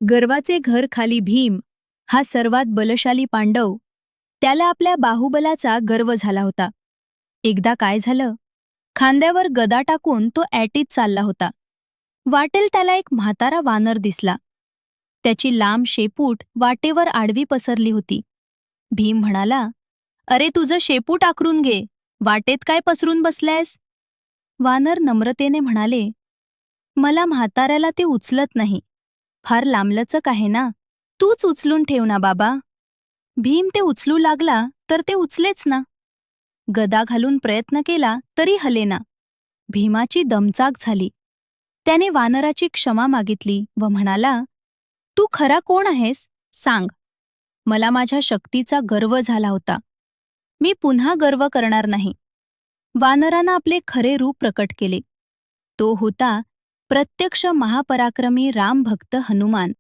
गर्वाचे घर खाली भीम हा सर्वात बलशाली पांडव. त्याला आपल्या बाहुबलाचा गर्व झाला होता. एकदा काय झालं, खांद्यावर गदा टाकून तो ॲटीत चालला होता. वाटेल त्याला एक म्हातारा वानर दिसला. त्याची लांब शेपूट वाटेवर आडवी पसरली होती. भीम म्हणाला, "अरे तुझं शेपूट आखरून घे, वाटेत काय पसरून बसलायस?" वानर नम्रतेने म्हणाले, "मला म्हाताऱ्याला ते उचलत नाही. फार लांबलचक आहे ना, तूच उचलून ठेव ना बाबा." भीम ते उचलू लागला तर ते उचलेच ना. गदा घालून प्रयत्न केला तरी हलेना. भीमाची दमचाक झाली. त्याने वानराची क्षमा मागितली व म्हणाला, "तू खरा कोण आहेस? सांग. मला माझ्या शक्तीचा गर्व झाला होता. मी पुन्हा गर्व करणार नाही." वानरानं आपले खरे रूप प्रकट केले. तो होता प्रत्यक्ष महापराक्रमी रामभक्त हनुमान.